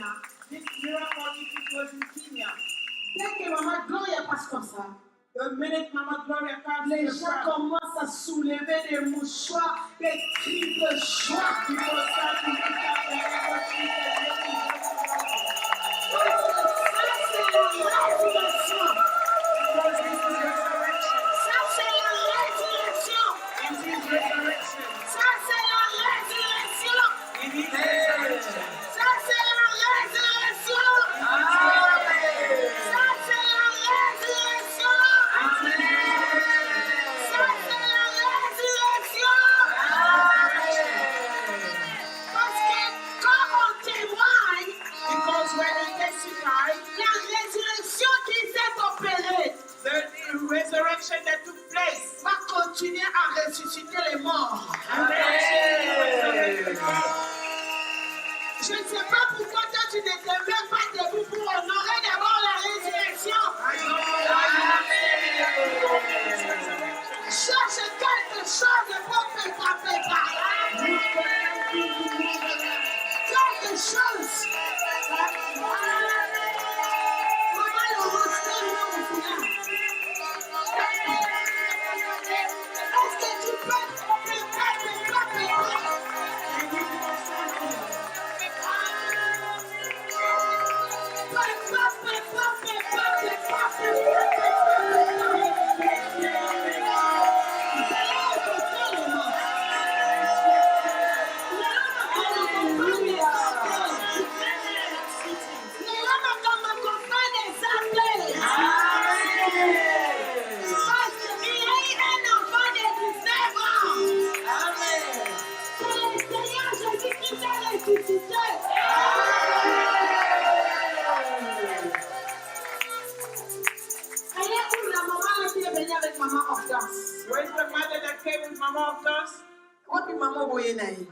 Kenya. This miracle was in Kenya. Dès que Maman Gloria passe comme ça, The minute Mama Gloria comes, les gens commencent à soulever des mouchoirs, des cris de joie. people start to lift up their hands. Ça, c'est la résurrection. Because this is resurrection. Ça, c'est la résurrection. It is resurrection. Ça, c'est la résurrection. It is resurrection. Ça, c'est la résurrection. Ça, c'est la résurrection. Ça, c'est la résurrection. Parce que quand on témoigne, Because when we testify, la résurrection qui s'est opérée the resurrection that took place. va continuer à ressusciter les morts. Je ne sais pas pourquoi toi tu ne te mets pas debout pour honorer d'abord la résurrection. Cherche quelque chose pour préparer. Quelque chose. Maman, le roster, mon frère. Est-ce que tu peux préparer? Where's the mother that came with Mama of us? Wapi mama boye naye?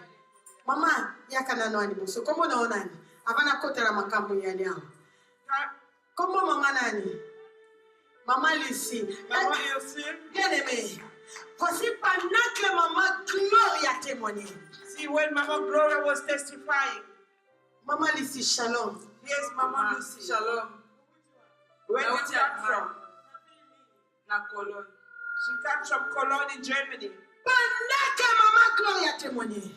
Mama yakana nani boso? Komo na onani? Avana kotera makambo yani hao. Komo mama nani? Mama Lucie. Mama Lucie. Bien aimé. Voici pendant que maman Gloria témoignait. See, when Mama Gloria was testifying. Mama Lucie, shalom. Yes, Mama Lucie. Shalom. Where did you come from? Na Cologne. She comes from Cologne in Germany. Pendant que maman Gloria témoignait.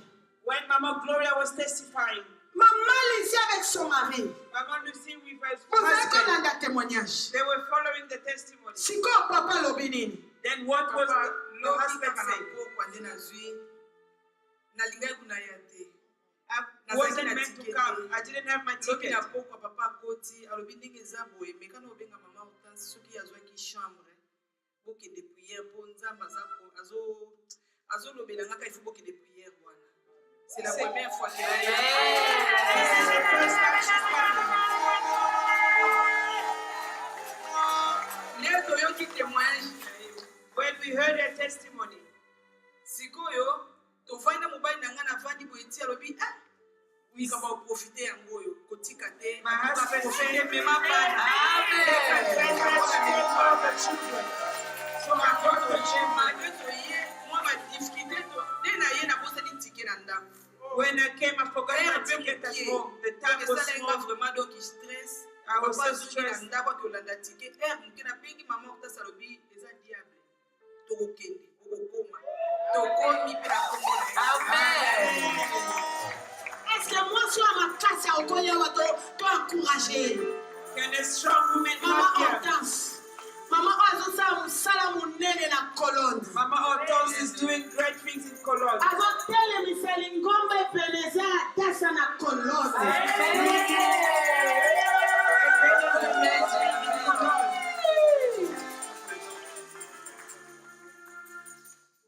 When Mama Gloria was testifying. Maman Lucie avec son mari. Mama Lucie with her husband. Témoignage. They were following the testimony. Siko papa lobinini. Then what was the husband saying? I wasn't meant to come. I didn't have my ticket. C'est la première fois qu'elle est. This is the first time she's coming. When we heard her testimony, sikoyo tovaina mobali na ngana vandi boiti alobi ah wikaba profiter yango yo kotika te my husband said, mema bana so I got to check my when I came, I forgot my ticket at home. The time was small. I was so stressed. Est-ce que moi, sur ma casse à Okoye, tu encourager? Can a strong woman Maman help you? Hortense. Maman Hortense, salamu nene na Cologne. Mama Hortense is doing great things in Cologne. Azotele miseli ngombe peneza dasa na Cologne.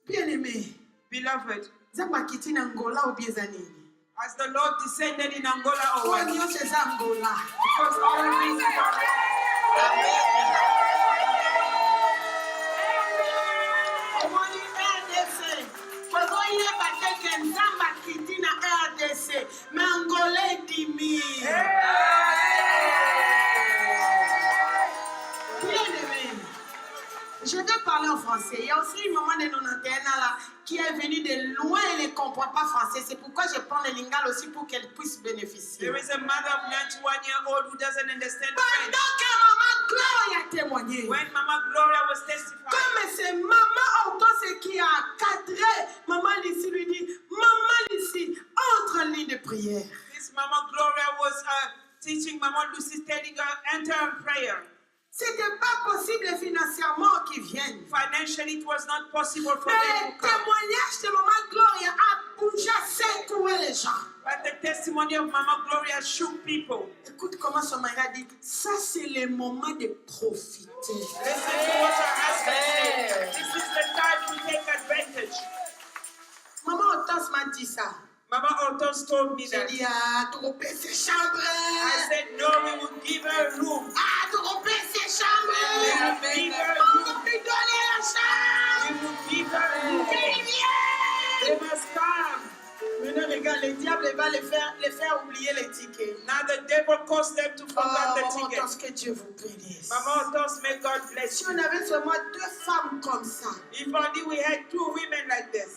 Bien-aimé, Beloved, Zapakiti na Angola ou biezanini? as the Lord descended in Angola or what? Because Angola. Because all things Je vais parler en français. Il y a aussi une maman de 91 ans là qui est venue de loin et ne comprend pas français. C'est pourquoi je prends le lingala aussi pour qu'elle puisse bénéficier. There is a mother of 91-year-old who doesn't understand French. Pendant que Maman Gloria a témoigné, When Mama Gloria was testifying, comme c'est Maman Hortense qui a encadré, Maman Lucie lui dit, Maman Lucie, entre en ligne de prière. this Mama Gloria was teaching Mama Lucy, telling her, enter in prayer. C'était pas possible financièrement qu'ils viennent. Financially, it was not possible for Mais them le to come. témoignage de Maman Gloria a bougé, secoué les gens. But the testimony of Mama Gloria shook people. Écoute comment son mari a dit, ça c'est le moment de profiter. Listen to what her husband said. This is the time to take advantage. Maman Hortense m'a dit ça. Mama Hortense told me J'ai that. dit, ah, tu repères ses chambres. I said, no, we will give her a room. Ah, tu repères ses chambres. We will give her a On room. va lui donner la chambre. We will give her a room. Qu'ils viennent. They must come. Maintenant, regarde, le diable va les faire oublier les tickets. Now the devil caused them to Oh, forget the Maman ticket. Hortense, que Dieu vous bénisse. Mama Hortense, may God bless Si you. on avait seulement 2 femmes comme ça, If only we had 2 women like this,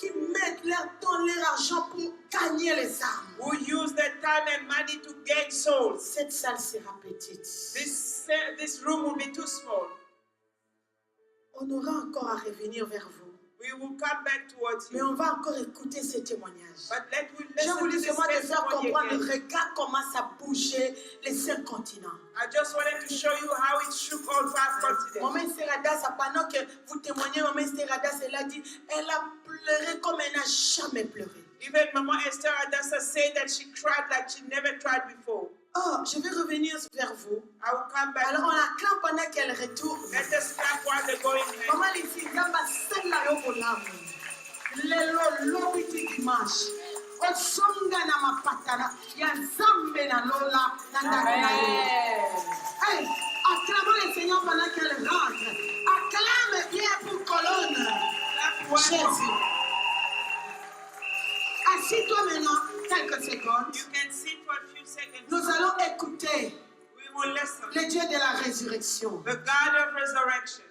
qui mettent leur temps, leur argent pour gagner les âmes, who use their time and money to gain souls, cette salle sera petite. this room will be too small. On aura encore à revenir vers vous. We will come back towards Mais you. on va encore écouter ces témoignages. But J'ai listen voulu to this seulement te faire testimony comprendre, again. regarde comment ça bougeait les 5 continents. I just wanted to show you how it shook all 5 continents. Maman Esther Adassa, pendant que vous témoignez, Maman Esther Adassa, elle a dit, elle a pleuré comme elle n'a jamais pleuré. Even Mama Esther Adassa said that she cried like she never cried before. Oh, je vais revenir vers vous. I will come back. Alors on acclame pendant qu'elle retourne. Let us clap while they're going there. Maman Lucie, Gamba, celle-là, yo kolamu. Lelo lobiti dimanche. Osonga na mapatana. Ya zambe na lola na ndako na yo. Hey, acclamons le Seigneur pendant qu'elle rentre. Acclame bien pour colonne. Jésus. Assis-toi maintenant quelques secondes. You can sit for a few seconds. Nous allons écouter We will listen. le Dieu de la résurrection. The God of resurrection.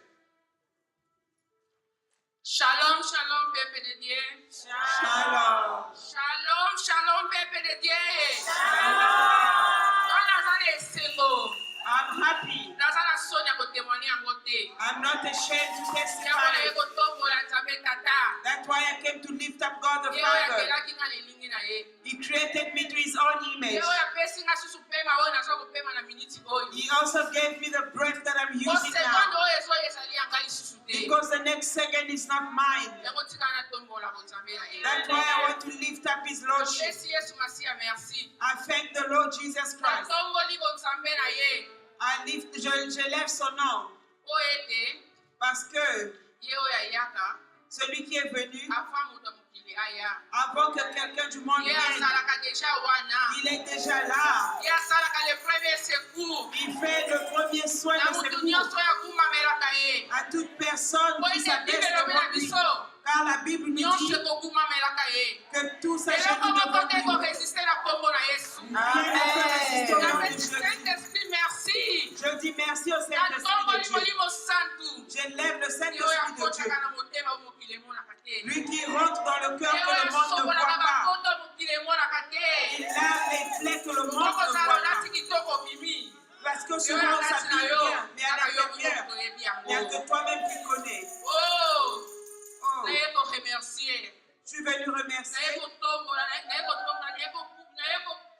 Shalom, shalom, peuple de Dieu. Shalom. Shalom, shalom, peuple de Dieu. I'm happy. Nazala sonya ko témoigner en côté. I'm not ashamed to Yabona testify. yeko tombola nzambe tata. That's why I came to lift up God the Yeo Father. yakelaki nga nelingi na ye. He created me to his own image. Yeo yapesi nga susu pema oyo naza kopema na miniti oyo. He also gave me the breath that I'm Ko using sekonde now. oyo ezoyo ezali yanga lisusu te. Because the next second is not mine. Yango tika na tombola ko nzambe na ye. That's why I want to lift up his lordship. Pesi Yesu Masiya merci. I thank the Lord Jesus Christ. Natongoli ko nzambe na ye. Je lève son nom Po ete parce que ye oyo ayaka celui qui est venu afa moto mokili aya. avant que quelqu'un du monde Ye vienne, asalaka deja wana. il est déjà là. Ye asalaka le premier secours. Il fait le premier soin Na de mutu secours nyonso oyo akumamelaka ye. à toute personne Po qui ete s'abaisse Bible elobi na devant lui. biso. Car la Bible nous Nyonso dit ekokumamelaka ye. que tout ça eloko genoux moko devant te lui. koresiste na kombo na yesu. Rien ne peut résister au nom de Napesi Jésus. Saint-Esprit merci. Je dis merci au Saint-Esprit natongoli de Dieu. molimo santu. Je lève le Ye oyo Saint-Esprit de Dieu. akotaka na motema oyo mokili emonaka te. Lui qui rentre dans le cœur Ye que oyo le monde ne voit asobolaka pas. bakoto mokili emonaka Il te. lave les plaies que le monde ne okozala voit pas. olati kitoko mimi. Parce que Ye oyo souvent on alati na s'habille yo bien, mais à kaka yo l'intérieur, moko toyebi il n'y a yango. que toi-même qui connais. Oh, Oh, naye koremercier. je suis venu naye remercier. kotombola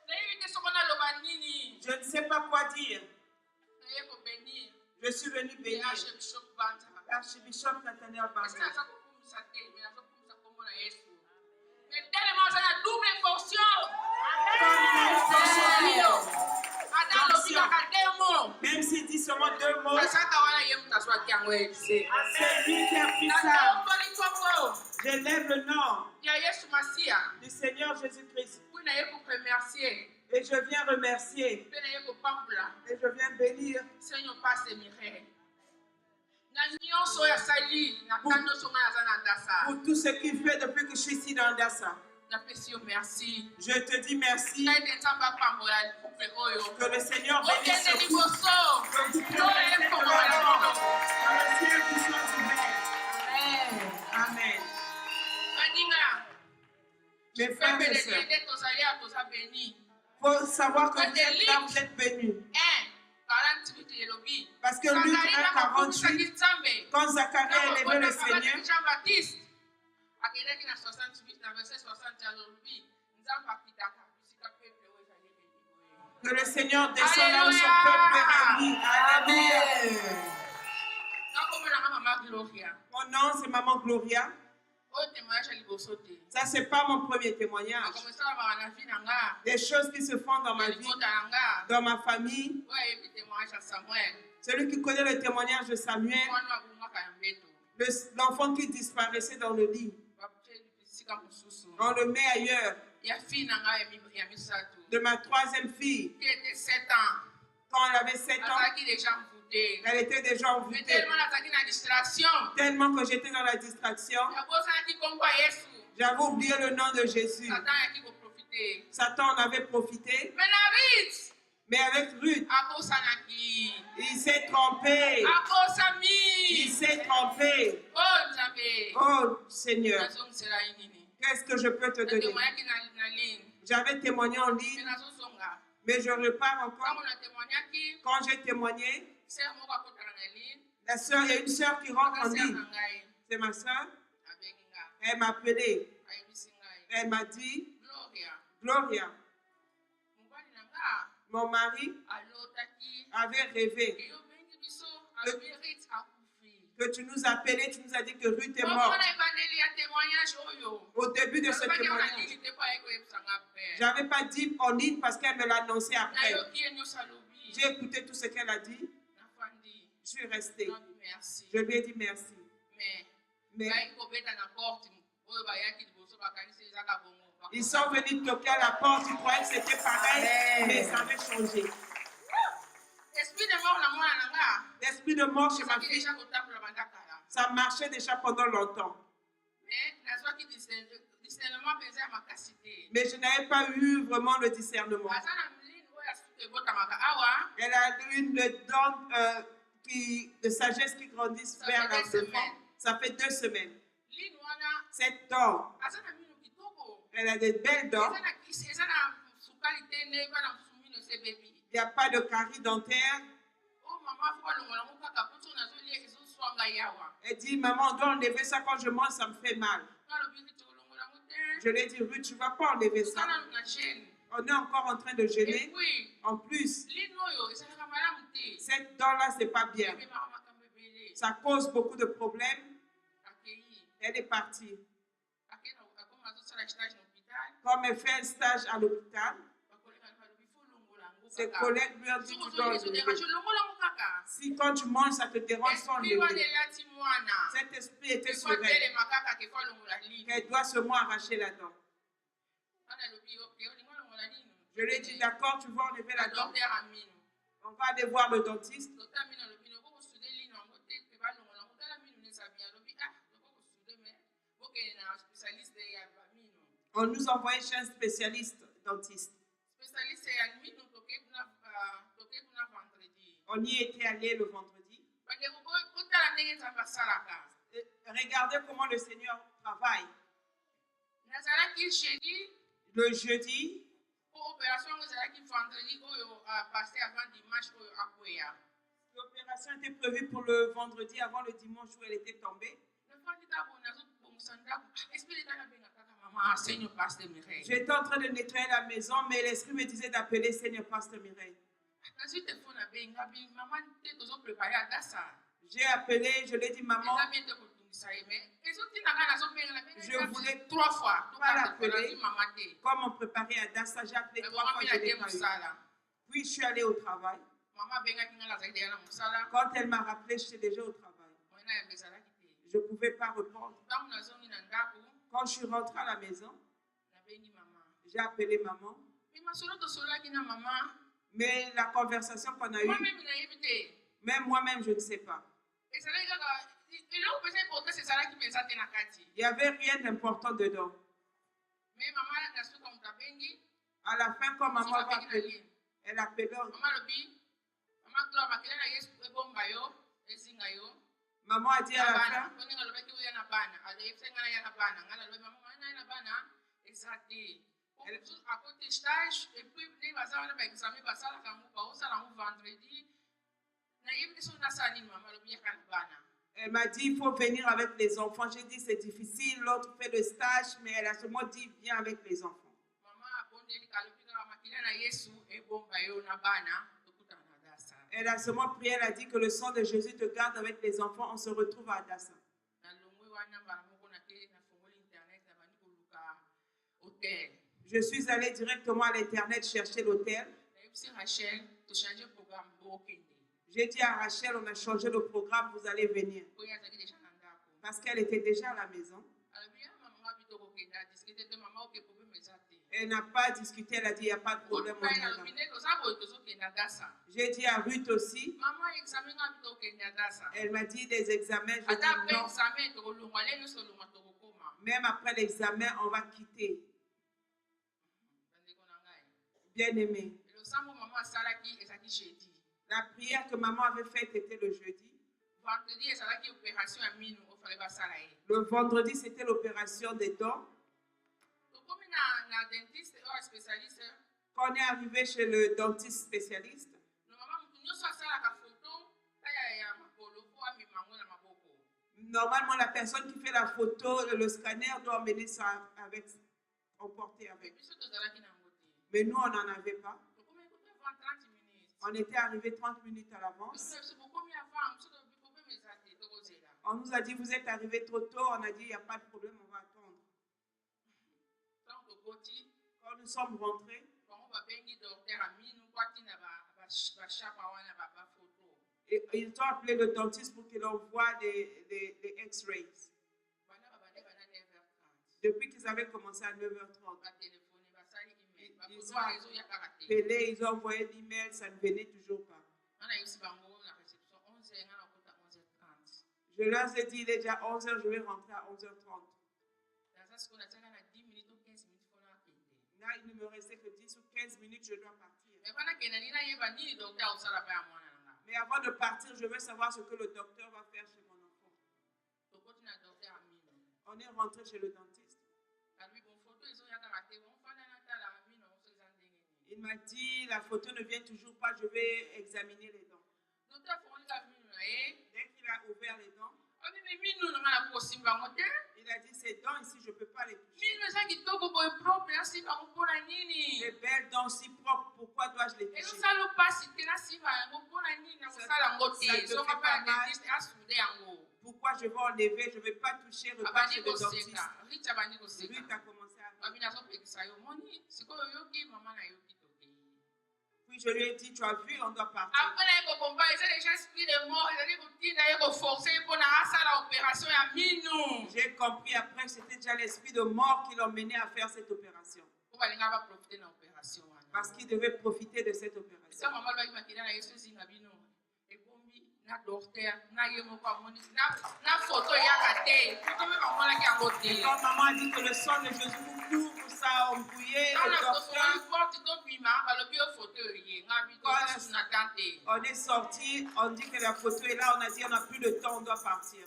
nayebi te soko naloba nini. Je ne sais pas quoi dire. naye kobenir. Je suis venu bénir Archbishop Banta. l'archbishop Nathaniel Esi Banza. naza kokumisa te, me naza kokumisa kombo na Yesu. Mais tellement aza na double portion. Ata alobikaka 2 mots. Même s'il dit seulement 2 mots, Basaka wana ye mutu azwaki yango ye. c'est lui qui a pris ça. natongoli kombo Je lève le nom ya Yesu Masiya. du Seigneur Jésus-Christ. mpo na ye koremercier. Et je viens remercier. mpe na ye kopambola. Et je viens bénir Seigneur passe mire. Na nyonso oyo asali na ka nyonso ngai naza na dasa. pour tout ce qu'il fait depuis que je suis ici dans Dassa. Napesi yo merci. Je te dis merci. ngai ete nzambe apambola couple oyo. Que le Seigneur bénisse okende ce couple. liboso. Que tu puisses oyo rester ekombola dans lelo. le ciel qui soit ouvert. Amen. Amen. Mes frères et sœurs, il faut savoir que vous êtes là, vous êtes bénis. Parce que Luc 1:48, quand Zacharie a élevé le Seigneur, que le Seigneur descend là où son peuple est réuni. Alléluia. Mon nom, c'est Maman Gloria. Ça, c'est pas mon premier témoignage. Des choses qui se font dans ma vie, dans ma famille. Celui qui connaît le témoignage de Samuel, l'enfant qui disparaissait dans le lit, on le met ailleurs. De ma troisième fille, qui était 7 ans, quand elle avait 7 ans, elle était déjà envoûtée. Tellement que j'étais dans la distraction, j'avais oublié le nom de Jésus. Satan en avait profité. Mais avec Ruth, il s'est trompé. Il s'est trompé. Oh Seigneur, qu'est-ce que je peux te donner? J'avais témoigné en ligne, mais je repars encore. Quand j'ai témoigné, la sœur, il y a une sœur qui rentre en ligne. C'est ma sœur. Elle m'a appelé. Elle m'a dit, Gloria, mon mari avait rêvé que tu nous appelais, tu nous as dit que Ruth est morte. Au début de ce témoignage, je n'avais pas dit en ligne parce qu'elle me l'a annoncé après. J'ai écouté tout ce qu'elle a dit. Je suis restée. Je lui ai dit merci. Mais ils sont venus toquer à la porte, ils croyaient que c'était pareil, mais ça avait changé. L'esprit de mort chez ma fille, ça marchait déjà pendant longtemps. Mais je n'avais pas eu vraiment le discernement. Elle a une dent de sagesse qui grandissent vers l'enfant. Ça fait 2 semaines. Cette dent, elle a des belles dents. Il n'y a pas de carie dentaire. Elle dit, maman, on doit enlever ça quand je mange, ça me fait mal. Je lui ai dit, Ruth, tu ne vas pas enlever ça. On est encore en train de jeûner. En plus, cette dent-là, ce n'est pas bien. Ça cause beaucoup de problèmes. Elle est partie. Comme elle fait un stage à l'hôpital, ses collègues lui ont dit, tu dois enlever. Si quand tu manges, ça te dérange, sans enlever. Cet esprit était sur elle. Qu'elle doit seulement arracher la dent. Je lui ai dit, d'accord, tu vas enlever la dent. On va aller voir le dentiste. On nous envoyait chez un spécialiste dentiste. On y était allé le vendredi. Regardez comment le Seigneur travaille. Le jeudi, l'opération était prévue pour le vendredi avant le dimanche où elle était tombée. J'étais en train de nettoyer la maison, mais l'esprit me disait d'appeler Seigneur Pasteur Mireille. J'ai appelé, je lui ai dit, maman, je voulais 3 fois pas l'appeler. Comme on préparait à Dassa, j'ai appelé 3 fois, je l'ai pas eu. Puis je suis allée au travail. Quand elle m'a rappelé, j'étais déjà au travail. Je ne pouvais pas répondre. Quand je suis rentrée à la maison, j'ai appelé maman. Mais la conversation qu'on a eue, même moi-même, je ne sais pas. Il n'y avait rien d'important dedans. À la fin, quand maman va appeler, elle appelle. Maman a dit à la fin, à côté stage et puis les bazar na examen basala kangu ba osala vendredi na yebite so na sani mama lo biya kan bana. Elle m'a dit il faut venir avec les enfants. J'ai dit c'est difficile, l'autre fait le stage, mais elle a seulement dit viens avec les enfants. Mama abondeli kalopika makina na Yesu e bomba yo na bana dokutana na Dasa. Elle a seulement prié, elle a dit que le sang de Jésus te garde avec les enfants, on se retrouve à Dassa. Na longwe wana bana moko na ke na fongoli internet na bani koluka hotel. Je suis allée directement à l'internet chercher l'hôtel. J'ai dit à Rachel, on a changé le programme, vous allez venir. Parce qu'elle était déjà à la maison. Elle n'a pas discuté, elle a dit, il n'y a pas de problème. J'ai dit à Ruth aussi. Elle m'a dit des examens, je dis non. Même après l'examen, on va quitter. Bien-aimé. La prière que maman avait faite était le jeudi. Le vendredi, c'était l'opération des dents. Quand on est arrivé chez le dentiste spécialiste, normalement, la personne qui fait la photo, le scanner doit emmener ça avec, emporter avec. Mais nous, on n'en avait pas. On était arrivé 30 minutes à l'avance. On nous a dit, vous êtes arrivé trop tôt. On a dit, il n'y a pas de problème, on va attendre. Quand nous sommes rentrés, et ils ont appelé le dentiste pour qu'il envoie des X-rays. Depuis qu'ils avaient commencé à 9h30. Ils ont appelé, ils ont envoyé l'email, ça ne venait toujours pas. Je leur ai dit, il est déjà 11h, je vais rentrer à 11h30. Là, il ne me restait que 10 ou 15 minutes, je dois partir. Mais avant de partir, je veux savoir ce que le docteur va faire chez mon enfant. On est rentré chez le dentiste. Il m'a dit, la photo ne vient toujours pas, je vais examiner les dents. Dès qu'il a ouvert les dents, il a dit, ces dents ici, je ne peux pas les toucher. Les belles dents si propres, pourquoi dois-je les toucher? Ça te fait pas mal. Pourquoi je vais enlever, je ne vais pas toucher, repart chez le dentiste. Ruth a commencé à puis je lui ai dit, tu as vu, on doit partir. J'ai compris après que c'était déjà l'esprit de mort qui l'emmenait à faire cette opération. Parce qu'il devait profiter de cette opération. Et quand maman a dit que le sang de Jésus vous couvre, ça a embrouillé le docteur. On est sorti, on dit que la photo est là, on a dit on n'a plus le temps, on doit partir.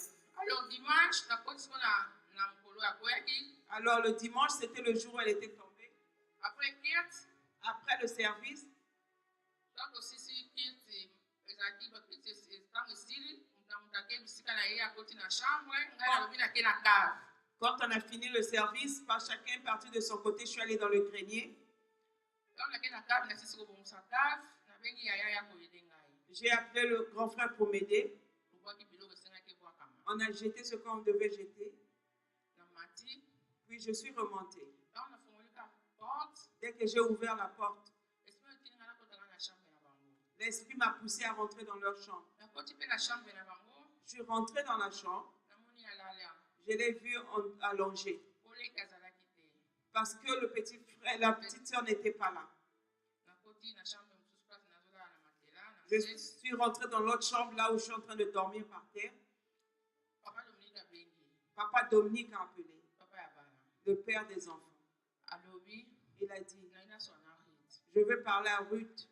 Alors le dimanche, c'était le jour où elle était tombée. Après le service, quand on a fini le service, chacun est parti de son côté, je suis allée dans le grenier. J'ai appelé le grand frère pour m'aider. On a jeté ce qu'on devait jeter. Puis je suis remontée. Dès que j'ai ouvert la porte, l'esprit m'a poussé à rentrer dans leur chambre. Je suis rentrée dans la chambre. Je l'ai vu allongé. Parce que le petit frère, la petite soeur n'était pas là. Je suis rentrée dans l'autre chambre, là où je suis en train de dormir par terre. Papa Dominique a appelé. Le père des enfants. Il a dit, je veux parler à Ruth.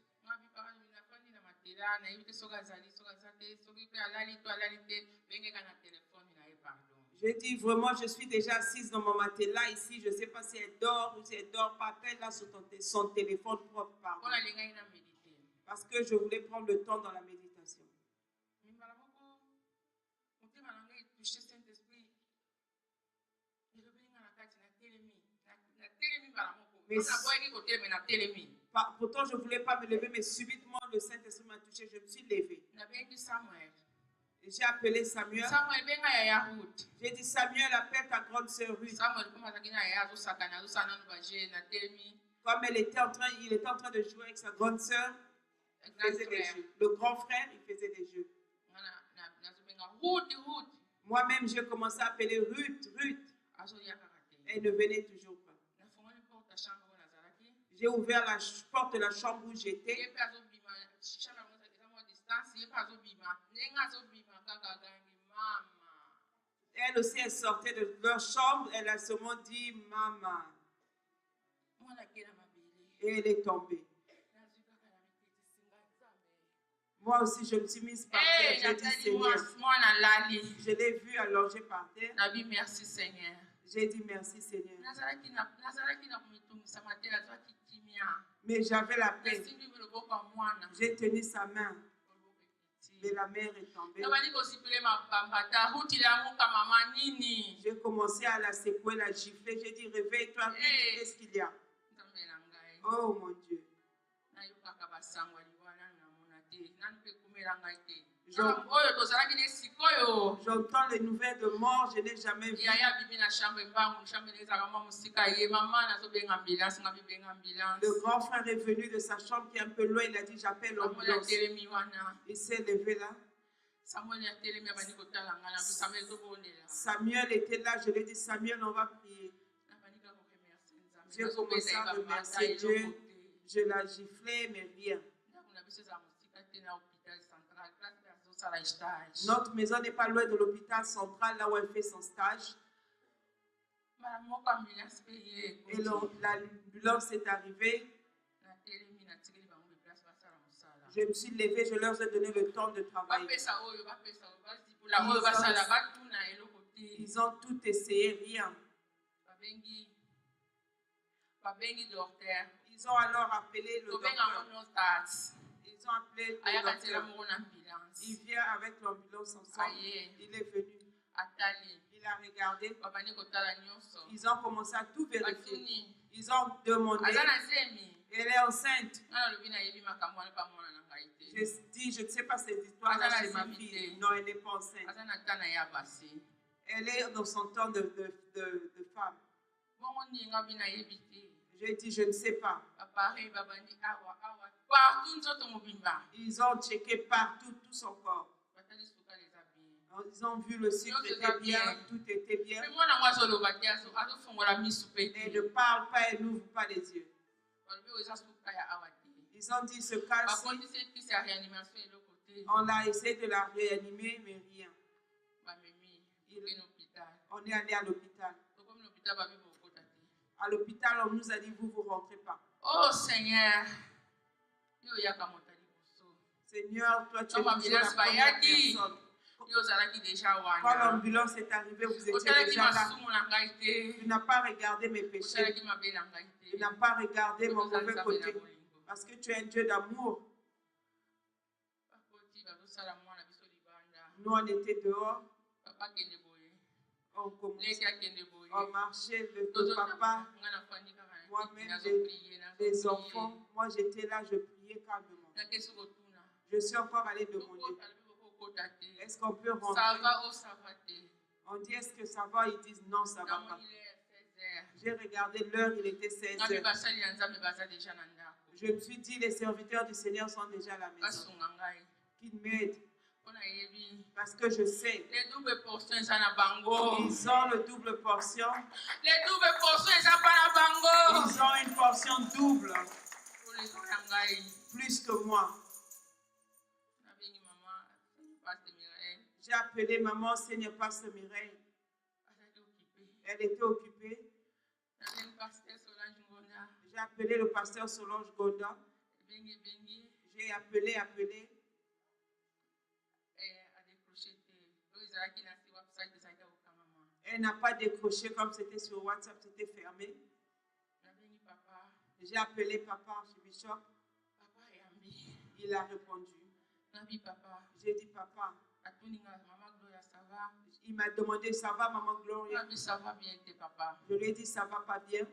J'ai dit vraiment, je suis déjà assise dans mon matelas ici. Je ne sais pas si elle dort ou si elle dort pas. Appelle-la sur son téléphone propre. Pardon. Parce que je voulais prendre le temps dans la méditation. Pourtant, je ne voulais pas me lever, mais subitement, le Saint-Esprit m'a touché. Je me suis levée. J'ai appelé Samuel. J'ai dit, Samuel, appelle ta grande sœur Ruth. Comme il était en train de jouer avec sa grande sœur, il faisait des jeux. Le grand frère, il faisait des jeux. Moi-même, j'ai commencé à appeler Ruth, Ruth. Elle ne venait toujours pas. J'ai ouvert la porte de la chambre où j'étais. Elle aussi, elle sortait de leur chambre. Elle a seulement dit maman. Et elle est tombée. Moi aussi, je me suis mise par terre. J'ai dit Seigneur. Je l'ai vue allongée par terre. Merci Seigneur. J'ai dit merci Seigneur. Mais j'avais la paix. J'ai tenu sa main. Mais la mère est tombée. J'ai commencé à la secouer, la gifler. J'ai dit réveille-toi, qu'est-ce qu'il y a? Oh mon Dieu. J'entends les nouvelles de mort, je n'ai jamais vu. Le grand frère est venu de sa chambre qui est un peu loin, il a dit j'appelle l'ambulance. Il s'est levé là. Samuel était là, je lui ai dit Samuel, on va prier. J'ai commencé à remercier Dieu, je l'ai giflé, mais rien. Notre maison n'est pas loin de l'hôpital central, là où elle fait son stage. Et l'ambulance est arrivée. Je me suis levée, je leur ai donné le temps de travailler. Ils ont tout essayé, rien. Ils ont alors appelé le docteur. Ils ont appelé le docteur. Il vient avec l'ambulance ensemble. Il est venu. Il a regardé. Ils ont commencé à tout vérifier. Ils ont demandé. Elle est enceinte. Je dis, je ne sais pas cette histoire-là chez ma fille. Non, elle n'est pas enceinte. Elle est dans son temps de femme. J'ai dit, je ne sais pas. Ils ont checké partout, tout son corps. Ils ont vu le sucre était bien, tout était bien. Elle ne parle pas, elle n'ouvre pas les yeux. Ils ont dit ce cas-ci, on a essayé de la réanimer, mais rien. On est allé à l'hôpital. À l'hôpital, on nous a dit, vous ne rentrez pas. Oh Seigneur. Seigneur, toi tu es toujours la première personne. Quand l'ambulance est arrivée, vous étiez déjà là. Tu n'as pas regardé mes péchés. Tu n'as pas regardé mon mauvais côté. Parce que tu es un Dieu d'amour. Nous, on était dehors. On marchait, le papa, moi-même, les enfants. Moi, j'étais là, je priais calmement. Je suis encore allée demander. Est-ce qu'on peut rentrer? On dit, est-ce que ça va? Ils disent, non, ça va pas. J'ai regardé l'heure, il était 16 heures. Je me suis dit, les serviteurs du Seigneur sont déjà à la maison. Qu'ils m'aident. Parce que je sais. Les doubles portions, ils ont le double portion. Les doubles portions, ils ont Ils ont une portion double. Plus que moi. J'ai appelé maman, Seigneur Pasteur Mireille. Elle était occupée. J'ai appelé le pasteur Solange Gonda. J'ai appelé. Elle n'a pas décroché comme c'était sur WhatsApp, c'était fermé. J'ai appelé papa chez Bishop. Il a répondu. J'ai dit papa. Il m'a demandé ça va maman Gloria. Je lui ai dit ça va pas bien.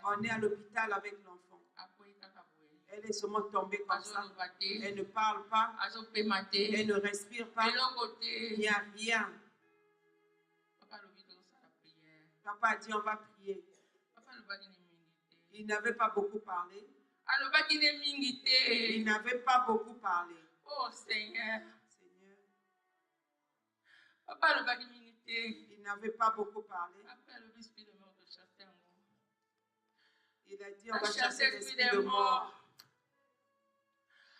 On est à l'hôpital avec l'enfant. Elle est seulement tombée comme ça. Elle ne parle pas. Elle ne respire pas. Il n'y a rien. Papa a dit on va prier. Il n'avait pas beaucoup parlé. Il n'avait pas beaucoup parlé. Oh Seigneur. Il n'avait pas beaucoup parlé. Il a dit on va chasser l'esprit de mort.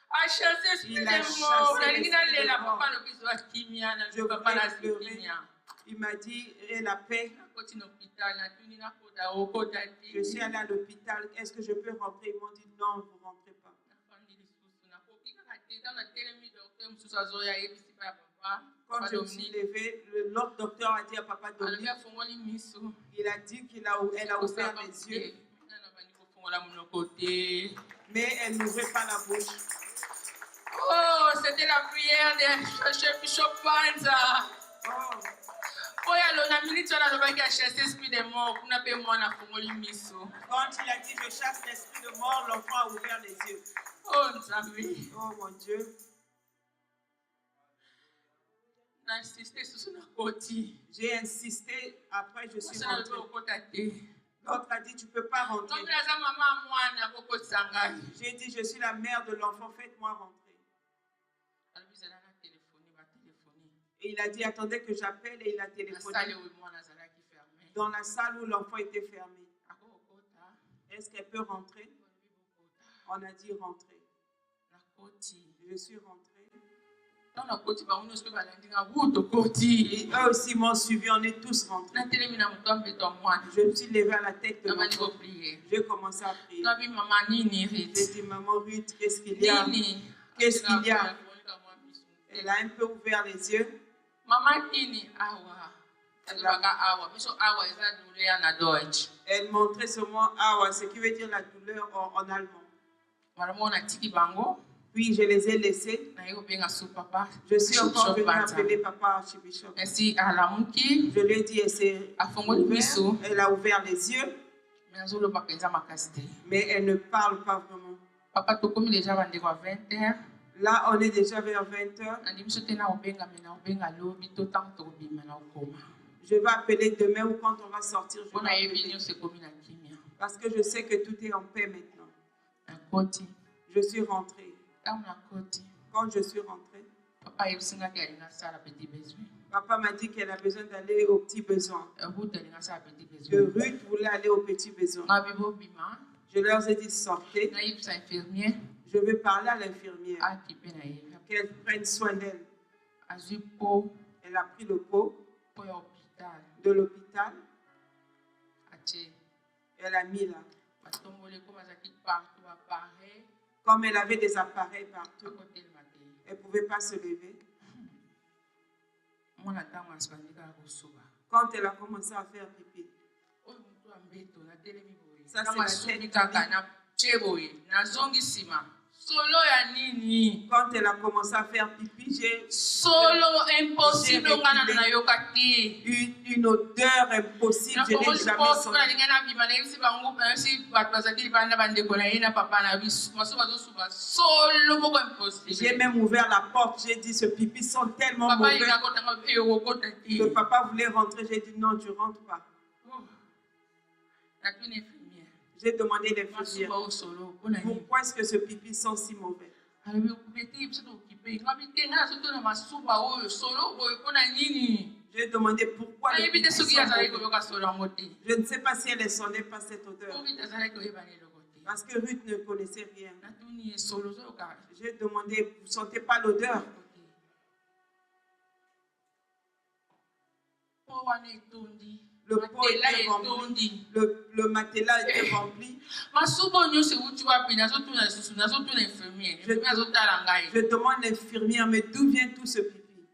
A chassé l'esprit de mort. Je voulais pleurer. Il m'a dit, et la paix. Je suis allée à l'hôpital. Est-ce que je peux rentrer? Ils m'ont dit non, vous ne rentrez pas. Quand je me suis levée, l'autre docteur a dit à papa Dominique, il a dit qu'elle a ouvert les yeux, mais elle n'ouvrait pas la bouche. Oh, c'était la prière de chef Bishop Panza. Oh. Quand il a dit je chasse l'esprit de mort, l'enfant a ouvert les yeux. Oh mon Dieu. J'ai insisté, après je suis rentrée. L'autre a dit tu ne peux pas rentrer. J'ai dit je suis la mère de l'enfant, faites-moi rentrer. Et il a dit attendez que j'appelle et il a téléphoné. Dans la salle où l'enfant était fermé. Est-ce qu'elle peut rentrer? On a dit rentrer. Je suis rentrée. Et eux aussi m'ont suivi, on est tous rentrés. Je me suis levée à la tête de l'enfant. J'ai commencé à prier. J'ai dit maman Ruth, qu'est-ce qu'il y a? Qu'est-ce qu'il y a? Elle a un peu ouvert les yeux. Elle montrait seulement awa, ce qui veut dire la douleur en allemand. Puis je les ai laissés. Je suis encore venue appeler papa chez Bishop. Je lui ai dit, elle a ouvert les yeux, mais elle ne parle pas vraiment. Là, on est déjà vers 20h. Je vais appeler demain ou quand on va sortir. Je vais appeler. Parce que je sais que tout est en paix maintenant. Je suis rentrée. Quand je suis rentrée, papa m'a dit qu'elle a besoin d'aller aux petits besoins. Que Ruth voulait aller aux petits besoins. Je leur ai dit sortez. Je vais parler à l'infirmière. Qu'elle prenne soin d'elle. Elle a pris le pot de l'hôpital. Elle a mis là. Comme elle avait des appareils partout, elle ne pouvait pas se lever. Quand elle a commencé à faire pipi, ça c'est la tête. Quand elle a commencé à faire pipi, j'ai une odeur impossible. Je n'ai jamais senti. J'ai même ouvert la porte. J'ai dit ce pipi sent tellement mauvais. Le papa voulait rentrer. J'ai dit non, tu ne rentres pas. J'ai demandé l'infirmière, pourquoi est-ce que ce pipi sent si mauvais? J'ai demandé pourquoi le pipi sent mauvais. Je ne sais pas si elle ne sentait pas cette odeur. Parce que Ruth ne connaissait rien. J'ai demandé, vous ne sentez pas l'odeur? Le pot était rempli. Le matelas était rempli. Je demande l'infirmière, mais d'où vient tout ce pipi?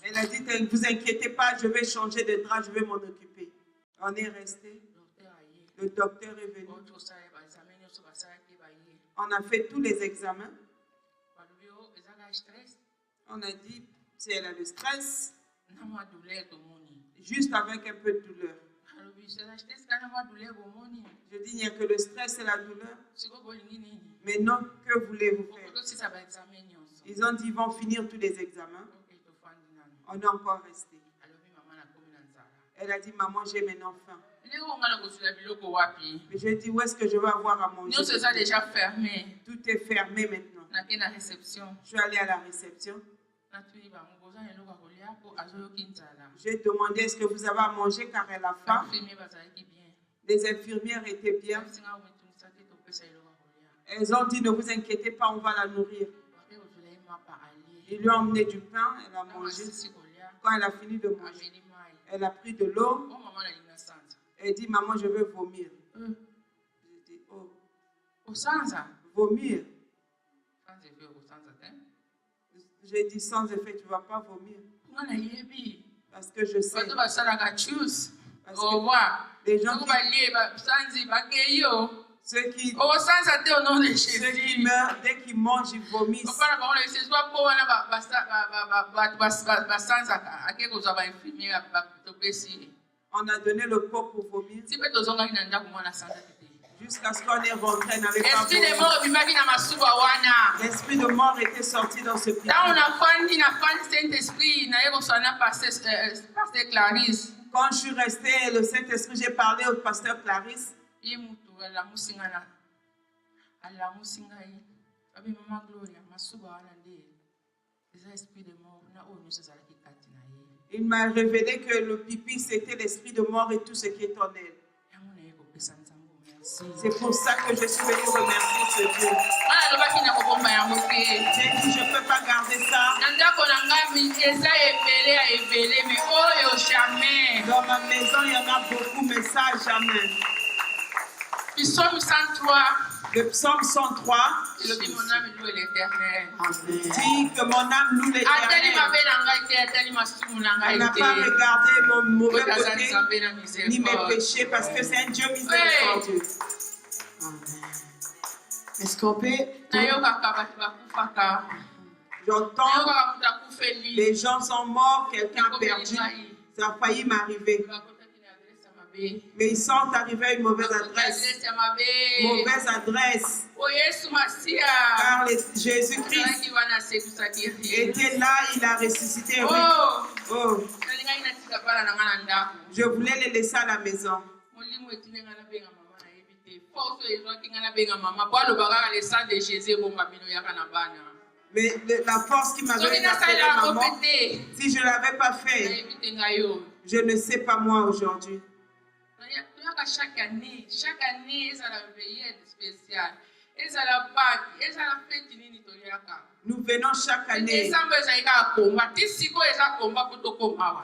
Elle a dit, ne vous inquiétez pas, je vais changer de drap, je vais m'en occuper. On est resté. Le docteur est venu. On a fait tous les examens. On a dit, si elle a le stress, juste avec un peu de douleur. Je dis, il n'y a que le stress et la douleur. Mais non, que voulez-vous faire? Ils ont dit, ils vont finir tous les examens. On est encore resté. Elle a dit, maman, j'ai maintenant faim. Mais j'ai dit, où est-ce que je vais avoir à manger? déjà fermé. Tout est fermé maintenant. Je suis allée à la réception. J'ai demandé, est-ce que vous avez à manger car elle a faim? Les infirmières étaient bien. Elles ont dit, ne vous inquiétez pas, on va la nourrir. Ils lui ont emmené du pain, elle a mangé. Quand elle a fini de manger, elle a pris de l'eau. Elle dit, maman, je veux vomir. J'ai dit, oh, vomir. J'ai dit, sans effet, tu ne vas pas vomir. Parce que je sais. Parce que les gens ceux qui meurent, dès qu'ils mangent, ils vomissent. On a donné le pot pour vomir. Jusqu'à ce qu'on est rentré, n'avait pas vomi. L'esprit de mort était sorti dans ce pied. Quand je suis restée, le Saint-Esprit, j'ai parlé au pasteur Clarisse. Il m'a révélé que le pipi, c'était l'esprit de mort et tout ce qui est en elle. C'est pour ça que je suis venue remercier ce Dieu. J'ai dit, je ne peux pas garder ça. Dans ma maison, il y en a beaucoup, mais ça, jamais. Psaume 103. Le psaume 103 dit que mon âme loue l'Éternel. Dit que mon âme loue l'Éternel. Elle n'a pas regardé mon mauvais côté ni mes péchés parce que c'est un Dieu miséricordieux. Est-ce qu'on peut? J'entends les gens sont morts, quelqu'un a perdu. Ça a failli m'arriver. Mais ils sont arrivés à une mauvaise adresse. Mauvaise adresse. Car Jésus-Christ était là, il a ressuscité. Oh. Je voulais les laisser à la maison. Mais la force qui m'avait appelé maman, si je ne l'avais pas fait, je ne sais pas moi aujourd'hui. Chaque année, ils ont la veillée spéciale. Ils ont la Pâques, ils ont la fête. Nous venons chaque année.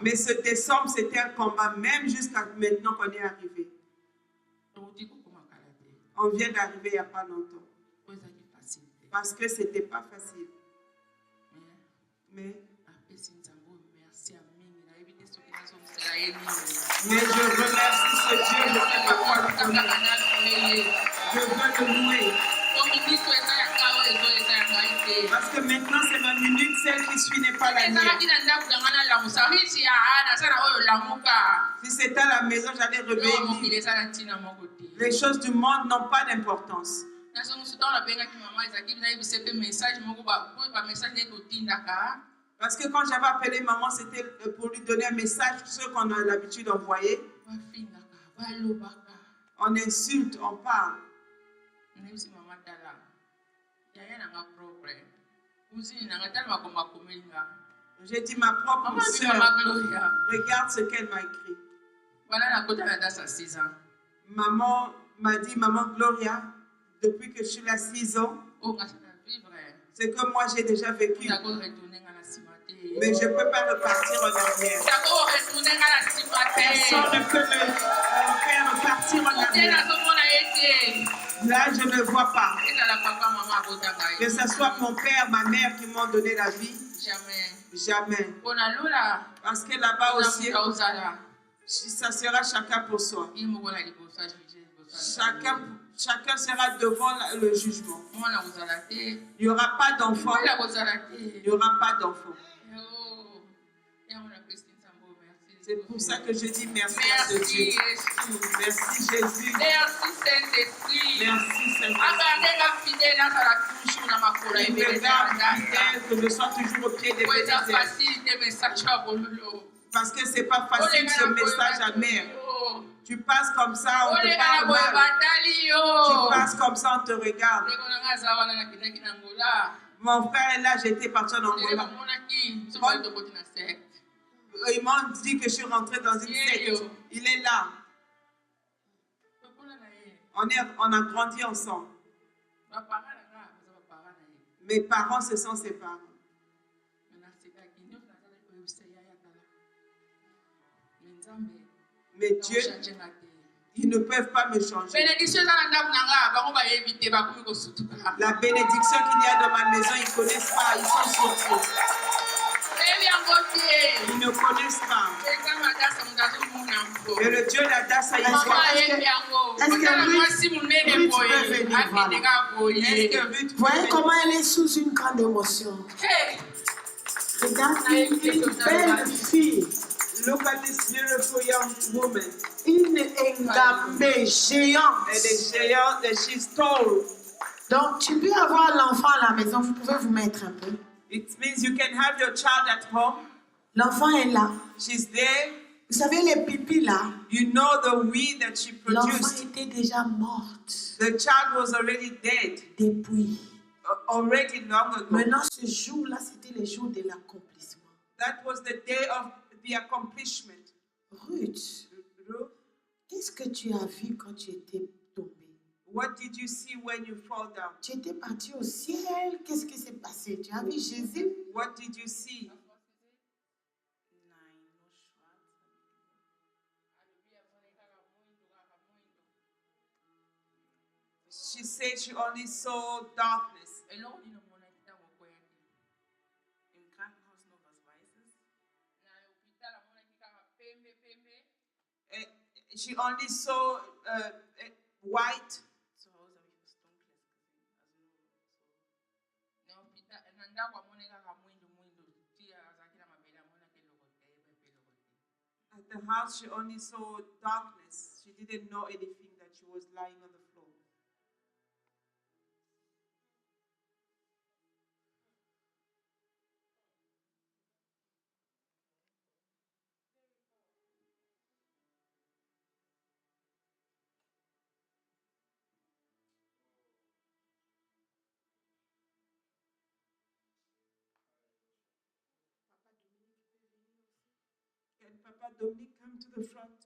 Mais ce décembre, c'était un combat, même jusqu'à maintenant qu'on est arrivé. On vient d'arriver il n'y a pas longtemps. Parce que ce n'était pas facile. Mais je remercie ce Dieu, je fais ma foi de je veux le louer. Parce que maintenant c'est ma minute, celle qui suit n'est pas la mienne. Si c'était à la maison, j'allais réveiller. Les choses du monde n'ont pas d'importance. Parce que quand j'avais appelé maman, c'était pour lui donner un message, ce qu'on a l'habitude d'envoyer. On insulte, on parle. J'ai dit ma propre soeur, regarde ce qu'elle m'a écrit. Maman m'a dit, maman Gloria, depuis que je suis là 6 ans, ce que moi j'ai déjà vécu. Mais je ne peux pas repartir en arrière. Personne ne peut me faire repartir en arrière. Là, je ne vois pas. Que ce soit mon père, ma mère qui m'ont donné la vie. Jamais. Parce que là-bas aussi, ça sera chacun pour soi. Chacun sera devant le jugement. Il n'y aura pas d'enfant. Il n'y aura pas d'enfant. C'est pour ça que je dis merci à ce Dieu. Merci Jésus. Merci Saint-Esprit. Merci Saint-Esprit. Il me garde fidèle, que je sois toujours au pied des pédales. Parce que c'est pas facile ce message amer. Tu passes comme ça, on te parle mal. Tu passes comme ça, on te regarde. Mon frère est là, j'étais parti en Angola. Ils m'ont dit que je suis rentrée dans une secte. Il est là. On a grandi ensemble. Mes parents, ce sont ses parents. Mais Dieu, ils ne peuvent pas me changer. La bénédiction qu'il y a dans ma maison, ils ne connaissent pas. Ils sont surpris. Ils ne connaissent pas. Et le Dieu d'Adassa, il Vous voyez comment elle est sous une grande émotion. Regardez une belle fille. Look at this beautiful young woman. Une engambée géante. Elle est géante et she's tall. Donc tu peux avoir l'enfant à la maison. Vous pouvez vous mettre un peu. It means you can have your child at home. L'enfant est là. She's there. Vous savez les pipis là. You know the weed that she L'enfant produced. était déjà morte. The child was already dead. Depuis. Already long ago. Maintenant ce jour-là, c'était le jour de l'accomplissement. That was the day of the accomplishment. Ruth, qu'est-ce que tu as vu quand tu étais tombée? What did you see when you fall down? Tu étais partie au ciel. Qu'est-ce qui s'est passé? Tu as vu Jésus? What did you see? She said she only saw darkness. She only saw white. At the house, she only saw darkness. She didn't know anything, that she was lying on the floor. Can Papa Dominic come to the front?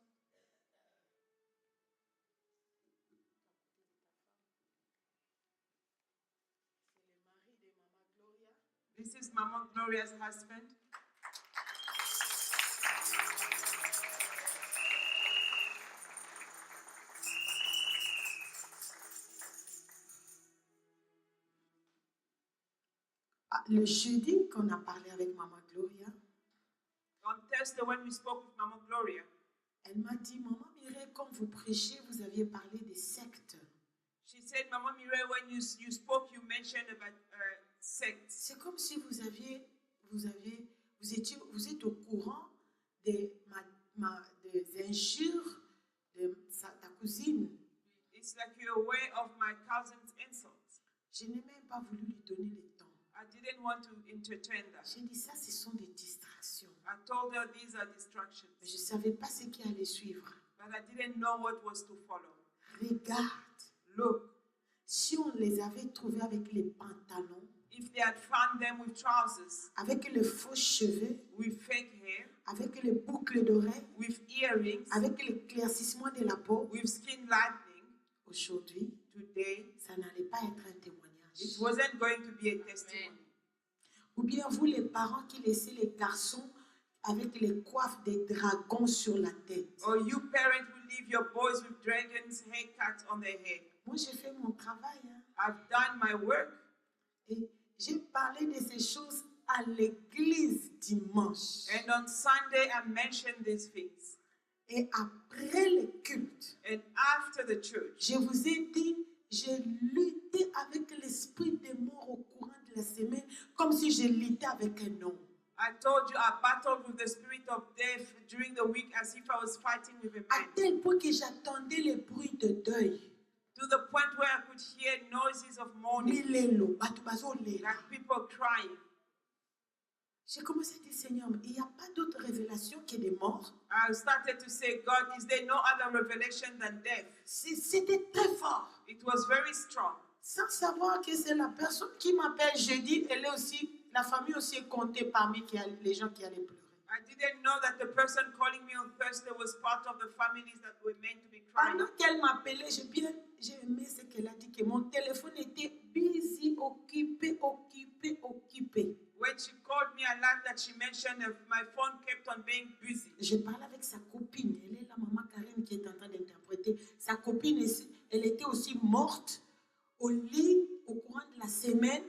This is Mama Gloria's husband. Le jeudi qu'on a parlé avec Maman Gloria, On Thursday, when we spoke with Mama Gloria, elle m'a dit, Maman Mireille, comme vous prêchez, vous aviez parlé des sectes. she said, Mama Mireille, when you spoke, you mentioned about sects. C'est comme si vous êtes au courant des injures de ta cousine. It's like you're aware of my cousin's insults. Je n'ai même pas voulu lui donner le temps. I didn't want to entertain that. J'ai dit, ça, ce sont des distractions. I told her these are distractions. Mais je ne savais pas ce qui allait suivre. But I didn't know what was to follow. Regarde, Look, si on les avait trouvés avec les pantalons, if they had found them with trousers, avec les faux cheveux, with fake hair, avec les boucles d'oreilles, with earrings, avec l'éclaircissement de la peau, with skin lightening, aujourd'hui, today, ça n'allait pas être un témoignage. it wasn't going to be a testimony. Ou bien vous, les parents qui laissez les garçons avec les coiffes des dragons sur la tête. Or you parents who leave your boys with dragons' haircuts on their head. Moi, j'ai fait mon travail. I've done my work. Et j'ai parlé de ces choses à l'église dimanche. And on Sunday, I mentioned these things. Et après le culte, And after the church, je vous ai dit, j'ai lutté avec l'esprit des morts au courant de la semaine, comme si je luttais avec un homme. I told you I battled with the spirit of death during the week as if I was fighting with a À man. tel point que j'attendais les bruits de deuil. To the point where I could hear noises of mourning, Milelo, bato bazolela. like people crying. J'ai commencé à dire, Seigneur, mais il n'y a pas d'autre révélation que des morts. I started to say, God, is there no other revelation than death? C'était très fort. It was very strong. Sans savoir que c'est la personne qui m'appelle jeudi, elle est aussi, la famille aussi est comptée parmi les gens qui allaient pleurer. I didn't know that the person calling me on Thursday was part of the families that were meant to be crying. Pendant qu'elle m'appelait, j'ai aimé ce qu'elle a dit, que mon téléphone était busy, occupé. When she called me, I like that she mentioned that my phone kept on being busy. Je parle avec sa copine, elle est la maman Karine qui est en train d'interpréter. Sa copine, elle était aussi morte au lit au courant de la semaine.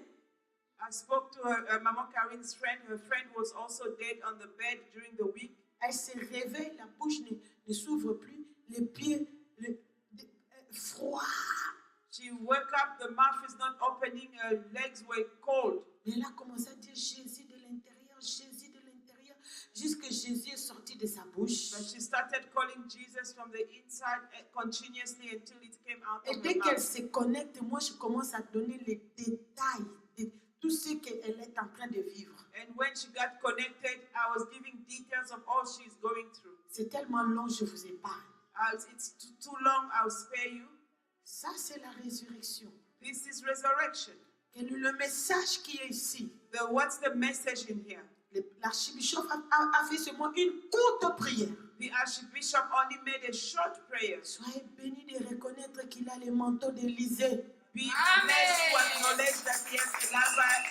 I spoke to her, Mama Karin's friend. Her friend was also dead on the bed during the week. Elle se réveille, la bouche ne s'ouvre plus, les pieds froids. She woke up, the mouth is not opening, her legs were cold. Et elle a commencé à dire Jésus de l'intérieur, jusque Jésus est sorti de sa bouche. But she started calling Jesus from the inside continuously until it came out Et of dès her qu'elle mouth. se connecte, moi je commence à donner les détails de tout ce qu'elle est en train de vivre. And when she got connected, I was giving details of all she's going through. C'est tellement long, je vous épargne. It's too long, I'll spare you. Ça, c'est la résurrection. This is resurrection. Quel est le message qui est ici? What's the message in here? L'archibishop a fait seulement une courte prière. The archbishop only made a short prayer. Soyez bénis de reconnaître qu'il a le manteau d'Élysée. Be blessed to acknowledge that he has elaborate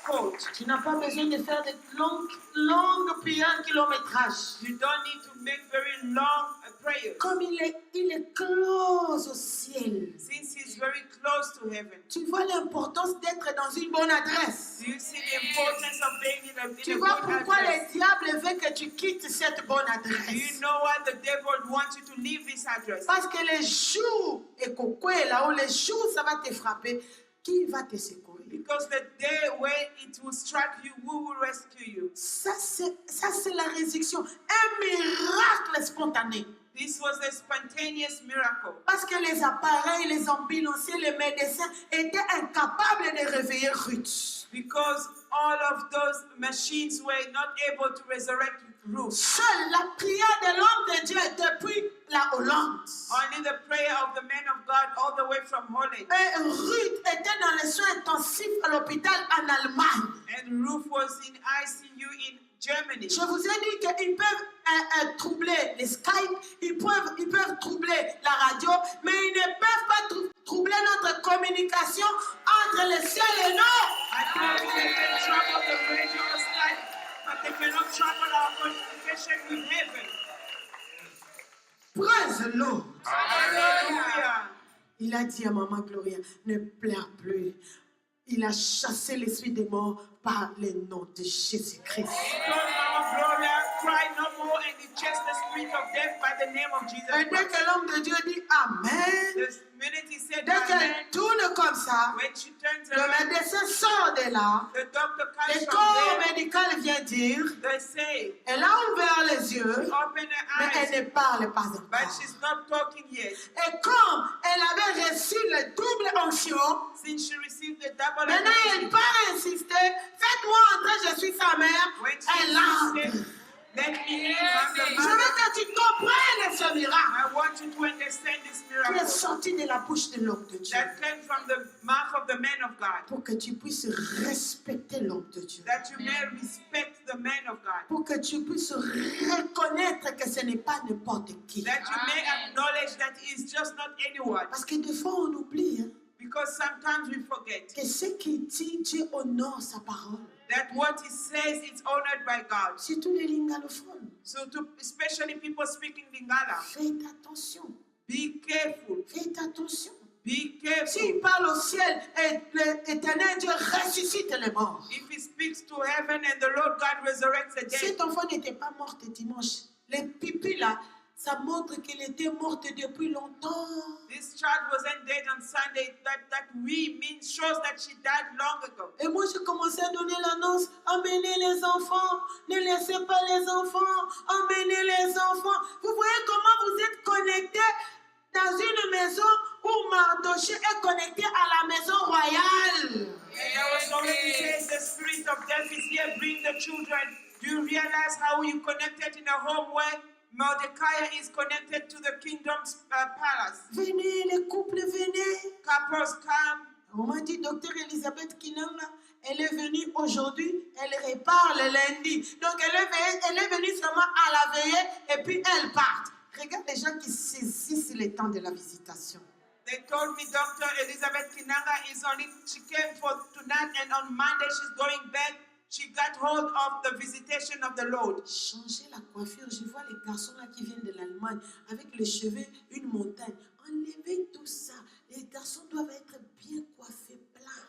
coat. Tu n'as pas besoin de faire de longues prières kilométrage. You don't need to make very long prayers. Comme il est close au ciel. Since he's very close to heaven. Tu vois l'importance d'être dans une bonne adresse. Do you see the importance of being in a Tu good vois pourquoi address? le diable veut que tu quittes cette bonne Do you adresse? know why the devil wants you to leave this address? Parce que les jours, et coquet là-haut, les jours, ça va te frapper. Qui va te secourir? Because the day when it will strike you, who will rescue you? Ça, c'est la résurrection. Un miracle spontané. This was a spontaneous miracle. Parce que les appareils, les ambulanciers, les médecins étaient incapables de réveiller Ruth. Because all of those machines were not able to resurrect Ruth. Seule la prière de l'homme de Dieu depuis la Hollande. Only the prayer of the man of God all the way from Holland. Et Ruth était dans les soins intensifs à l'hôpital en Allemagne. And Ruth was in ICU in Germany. Je vous ai dit qu'ils peuvent troubler les Skype, ils peuvent troubler la radio, mais ils ne peuvent pas troubler notre communication entre le ciel et nous. I told you they can trouble the radio Skype, but they cannot trouble our communication with heaven. Praise the Lord. Hallelujah. Il a dit à Maman Gloria, ne pleure plus. Il a chassé l'esprit des morts par le nom de Jésus-Christ. He told Mama Gloria, cry no more, and he chased the spirit of death by the name of Jesus Et dès Christ. que l'homme de Dieu dit Amen, The minute he said dès amen, qu'elle tourne comme ça, when she turns le around, médecin sort de là, the doctor comes le from corps there. médical vient dire, They say, elle a ouvert les yeux, open her mais eyes, elle ne parle pas but encore. she's not talking yet. Et comme elle avait reçu le double onction, Since she received the double maintenant elle anointing, part insister, faites-moi entrer, je suis sa mère. when Elle she entre. said, let me in, I'm the Je veux mother. que tu comprennes ce miracle I want you to understand this qui est miracle sorti de la bouche de l'homme de Dieu. that came from the mouth of the man of God, Pour que tu puisses respecter l'homme de Dieu. that you may respect the man of God, Pour que tu puisses reconnaître que ce n'est pas n'importe qui. that you may acknowledge that he is just not anyone. Parce que des fois on oublie hein, Because sometimes we forget que ce qu'il dit, Dieu honore sa parole. that what he says is honored by God. Surtout les lingalophones. So especially people speaking Lingala, Faites attention. be careful. Faites attention. Be careful. S'il parle au ciel et l'éternel Dieu ressuscite les morts. If he speaks to heaven and the Lord God resurrects the dead. Cet enfant n'était pas mort dimanche. Les pipis là, ça montre qu'elle était morte depuis longtemps. This child wasn't dead on Sunday. That we means shows that she died long ago. Et moi, j'ai commencé à donner l'annonce. Emmenez les enfants. Ne laissez pas les enfants. Emmenez les enfants. Vous voyez comment vous êtes connectés dans une maison où Mardoché est connecté à la maison royale. And I was already saying the spirit of death is here. Bring the children. Do you realize how you connected in a home where Mordecai is connected to the kingdom's palace? Venez, les couples, venez. Couples come. On m'a dit, docteur Elisabeth Kinanga, elle est venue aujourd'hui, elle répare le lundi. Donc elle est venue seulement à la veillée et puis elle part. Regarde les gens qui saisissent le temps de la visitation. They told me Dr. Elizabeth Kinanga she came for tonight and on Monday she's going back. She got hold of the visitation of the Lord. Changer la coiffure. Je vois les garçons là qui viennent de l'Allemagne avec les cheveux, une montagne. Enlevez tout ça. Les garçons doivent être bien coiffés, plats.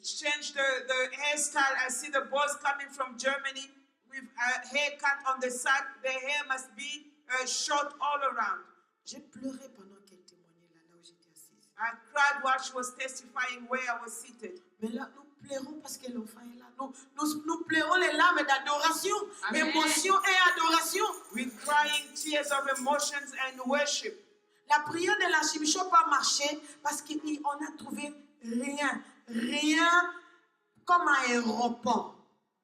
Change the hairstyle. I see the boys coming from Germany with a haircut on the side. The hair must be short all around. J'ai pleuré pendant qu'elle témoignait là où j'étais assise. I cried while she was testifying where I was seated. Mais là, nous pleurons parce que l'enfant est là. Nous pleurons les larmes d'adoration, émotion et adoration. We're crying tears of emotions and worship. La prière de l'archibishop a marché parce qu'on a trouvé rien comme un aéroport.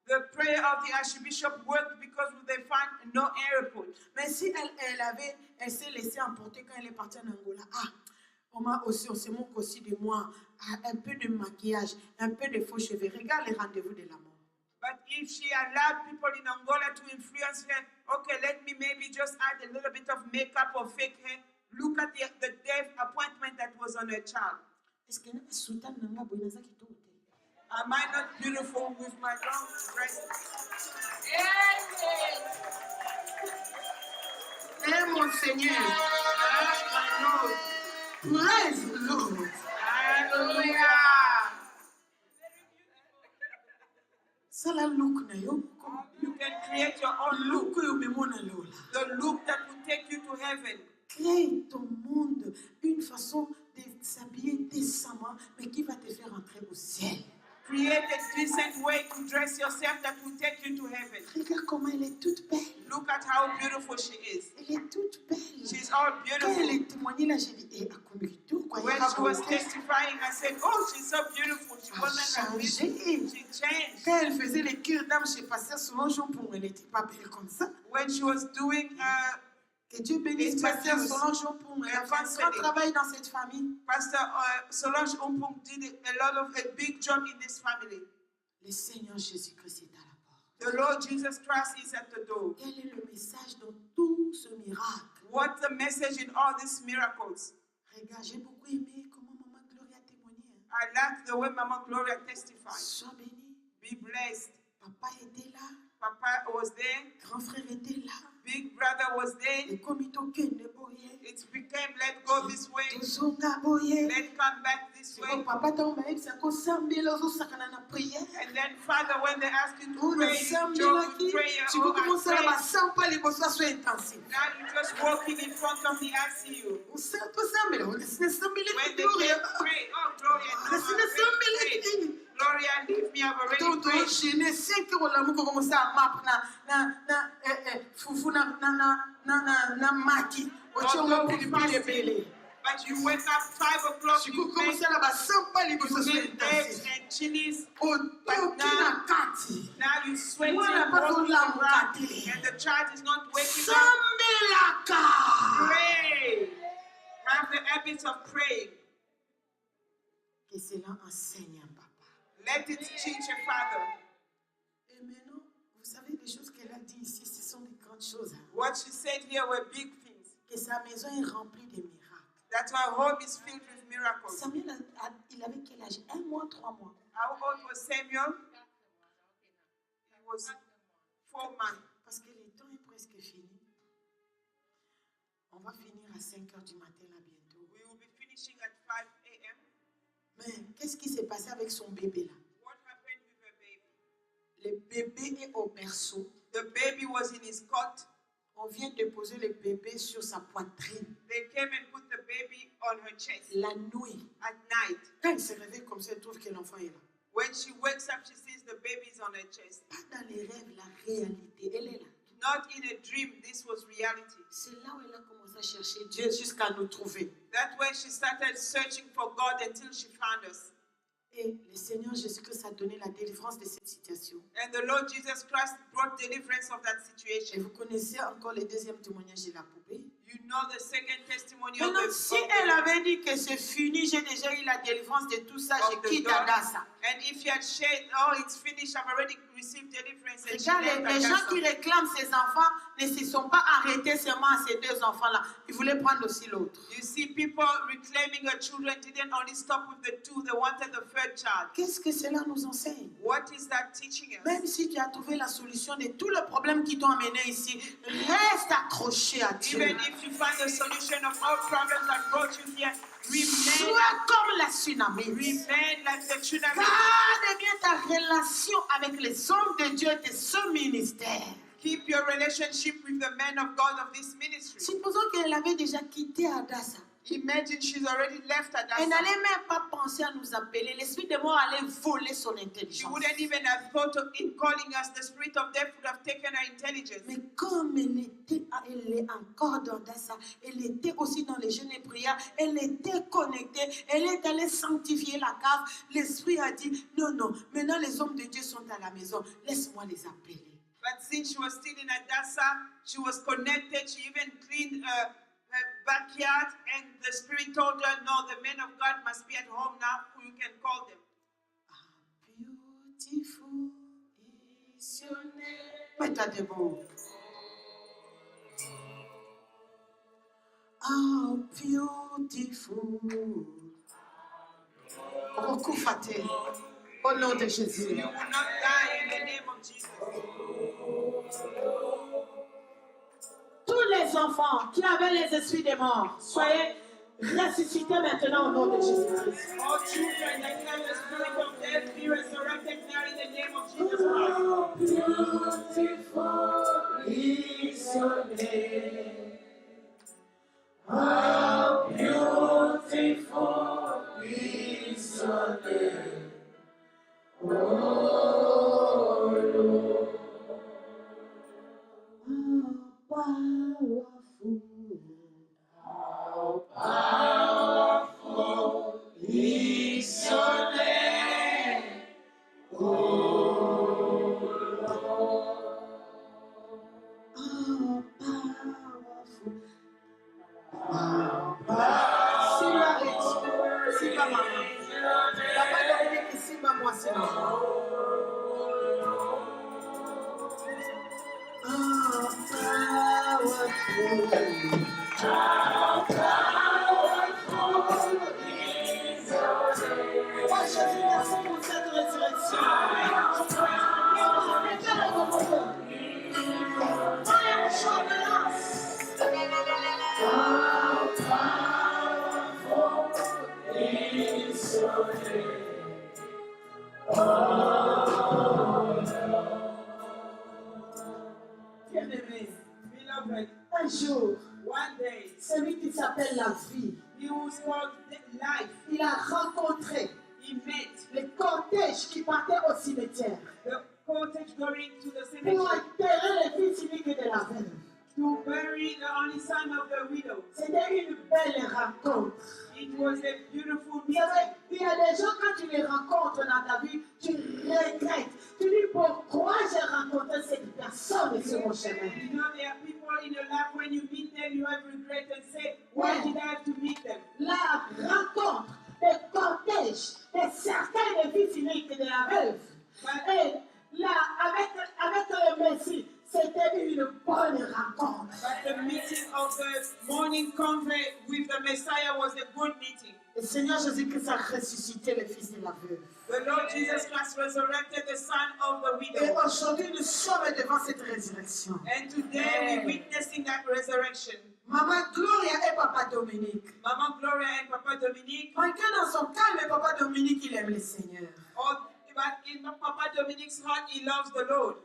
The prayer of the archbishop worked because they found no airport. Mais si elle s'est laissée emporter quand elle est partie en Angola. On se moque aussi de moi. Un peu de maquillage, un peu de faux cheveux. Regarde les rendez-vous de la mort. But if she allowed people in Angola to influence her, okay, let me maybe just add a little bit of makeup or fake hair. Look at the death appointment that was on her child. Am I not beautiful with my long dresses? Eh mon Seigneur. Praise the Lord. Hallelujah. Ça la look na yo. You can create your own look. The look that will take you to heaven. Crée ton monde, une façon de s'habiller décemment, mais qui va te faire entrer au ciel. Create a decent way to dress yourself that will take you to heaven. Regarde comment elle est toute belle. Look at how beautiful she is. Elle est toute belle. She's all Quand elle beautiful. est témoignée là, j'ai dit, When she was testifying, I said, oh, she's so beautiful. She wasn't like this. She changed. Quand elle faisait les cures d'âme chez Pasteur Solange, pour elle n'était pas belle comme ça. When she was doing Que Dieu bénisse Pasteur Solange pour elle a fait un grand travail dans cette famille. Pastor Solange Umpung did a big job in this family. Le Seigneur Jésus-Christ est à la porte. The Lord Jesus Christ is at the door. Quel est le message dans tout ce miracle? What's the message in all these miracles? Regarde, j'ai beaucoup aimé comment Maman Gloria témoignait. I like the way Mama Gloria testified. Sois béni. Be blessed. Papa était là. Papa was there. Grand frère était là. Big brother was there. Le comité kende boye. It became, let go this way. Tozonga boye. Let come back this way. Papa tomba ebisa ko sambela zo sakana na prière. And then Father, when they ask you to On pray, sambela you ki. prayer. Tu peux commencer à ba sampa les bossa so intensif. Now you're just walking in front of the ICU. On sambela, on se sambela When they gloria. can't pray, oh Gloria, no, On I've se already sambela prayed. ki. Gloria, leave me, I've already Toto prayed. enchaîné 5 heures là, nous commencer à map fufu na maki. Ochonga pilipili ebele. But you wake up 5 o'clock, Tu you peux make commencer à ba sampa les bossa so eggs intensif. and chilies. Otoki na kati. Now you sweating, Voilà, pas walking ton around, lampe. and the child is not waking up. Sambelaka. Pray. Have the habit of praying. Que cela enseigne un papa. Let it teach a father. Et maintenant, vous savez, les choses qu'elle a dit ici, ce sont des grandes choses. What she said here were big things. Que sa maison est remplie de miracles. That her home is filled with miracles. Samuel, il avait quel âge? 1 mois, 3 mois. How old was Samuel? He was 4 months. Parce que le temps est presque fini. On va finir à 5 heures du matin là bientôt. We will be finishing at 5 Mais qu'est-ce qui s'est passé avec son bébé là? What happened with her baby? Le bébé est au berceau. The baby was in his cot. On vient de poser le bébé sur sa poitrine. They came and put the baby on her chest. La nuit. At night. Quand elle se réveille comme ça, elle trouve que l'enfant est là. When she wakes up, she sees the baby is on her chest. Pas dans les rêves, la réalité, elle est là. Not in a dream, this was reality. C'est là où elle a commencé à chercher Dieu jusqu'à nous trouver. That's when she started searching for God until she found us. Et le Seigneur Jésus-Christ a donné la délivrance de cette situation. And the Lord Jesus Christ brought deliverance of that Et situation. vous connaissez encore le deuxième témoignage de la poupée. You know the second testimony of Maintenant, the si elle avait dit que c'est fini, j'ai déjà eu la délivrance de tout ça, je quitte Adassa. And if you had said, oh, it's finished, I've already received deliverance. And she Regarde, left les gens Adassa. qui réclament ces enfants ne se sont pas arrêtés seulement à ces deux enfants-là. Ils voulaient prendre aussi l'autre. You see, people reclaiming her children didn't only stop with the two, they wanted the third child. Qu'est-ce que cela nous enseigne? What is that teaching us? Même si tu as trouvé la solution de tous les problèmes qui t'ont amené ici, reste accroché à Dieu. Even if you find the solution of all problems that brought you here, Sois comme la tsunami. remain like the tsunami. Garde bien ta relation avec les hommes de Dieu de ce ministère. Keep your relationship with the men of God of this ministry. Supposons qu'elle avait déjà quitté Adassa. Imagine she's already left Adassa. Elle n'allait même pas penser à nous appeler. L'esprit de mort allait voler son She intelligence. wouldn't even have thought of in calling us. The spirit of death would have taken her intelligence. Mais comme elle est encore dans Adassa, elle était aussi dans les jeûnes et prières, elle était connectée, elle est allée sanctifier la cave. L'esprit a dit, non, non, maintenant les hommes de Dieu sont à la maison, laisse-moi les appeler. But since she was still in Adassa, she was connected. She even cleaned her backyard, and the spirit told her, no, the men of God must be at home now. You can call them. Beautiful is your name. Mets-toi debout. How beautiful. Recoufate. Au nom de Jésus. You will not die in the name of Jesus. Tous les enfants qui avaient les esprits des morts, soyez ressuscités maintenant au nom de Jésus-Christ. All children that have the spirit of death be resurrected now in the name of Jesus Christ. How beautiful is your name. How beautiful is your name. Oh Lord. How powerful is your name, oh Lord. How powerful. How powerful. Simba maman. Papa Dominique, Simba moi sinon. How powerful is your name. Oh Jésus, merci pour cette résurrection. How powerful is your name. Bien-aimé, Beloved, un jour, one day, celui qui s'appelle la vie, he was called life. il a rencontré He met les cortèges qui partaient au cimetière the cottage going to the pour cemetery enterrer les fils uniques de la veuve. to bury the only son of the widow. C'était une belle rencontre. It was a beautiful Vous savez, meeting. il y a des gens, quand tu les rencontres dans ta vie, tu regrettes. Tu dis, pourquoi j'ai rencontré cette personne sur mon chemin? You know, there are people in your life, when you meet them, you have regret and say, why did I have to meet them? La rencontre des cortèges de certains des fils uniques de la veuve. Et là, avec le Messie, c'était une bonne rencontre. But the meeting of the morning convent with the Messiah was a good meeting. Le Seigneur Jésus-Christ a ressuscité le fils de la veuve. The Lord Jesus Christ resurrected the son of the Et widow. aujourd'hui, nous sommes devant cette résurrection. And today we're witnessing that resurrection. Maman Gloria et Papa Dominique. Maman Gloria et Papa Dominique. Quelqu'un dans son calme et Papa Dominique, il aime le Seigneur. Oh, but in Papa Dominique's heart, he loves the Lord.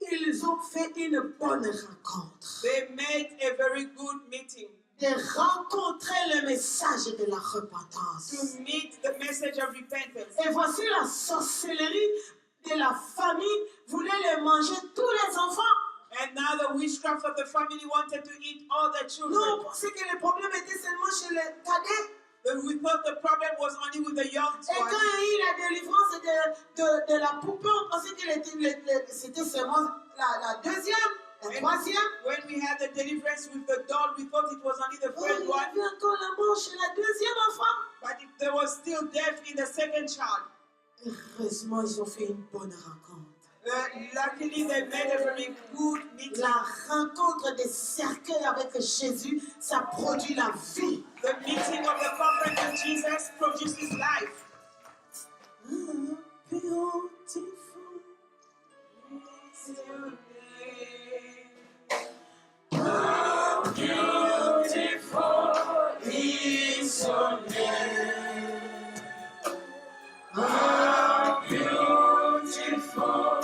Ils ont fait une bonne rencontre. They made a very good meeting. De rencontrer le message de la repentance. To meet the message of repentance. Et voici la sorcellerie de la famille voulait les manger tous les enfants. And now the witchcraft of the family wanted to eat all the children. Nous, on pensait que le problème était seulement chez les cadets. But we thought the problem was only with the young Et quand il y a eu la délivrance de la poupée, on pensait que c'était seulement la deuxième, la troisième. When we had the deliverance with the doll, we thought it was only the Oh, first il y one. avait encore la mort chez la deuxième enfant. But there was still death in the second child. Heureusement, ils ont fait une bonne rencontre. Luckily, they made a very good meeting. La rencontre des cercueils avec Jésus, ça produit la vie. The meeting of the conference with Jesus produces life. Beautiful. How beautiful is your name. How beautiful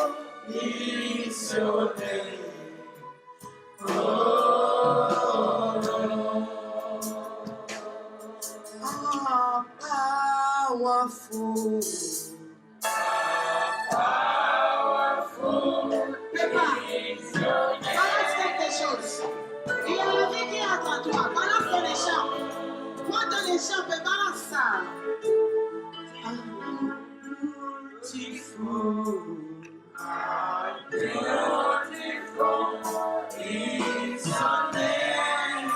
is your name. How powerful. Balance quelque chose. Il y a le vie qui est entre toi. Balance ton écharpe. Prends ton écharpe et balance ça. How beautiful. How beautiful is your name.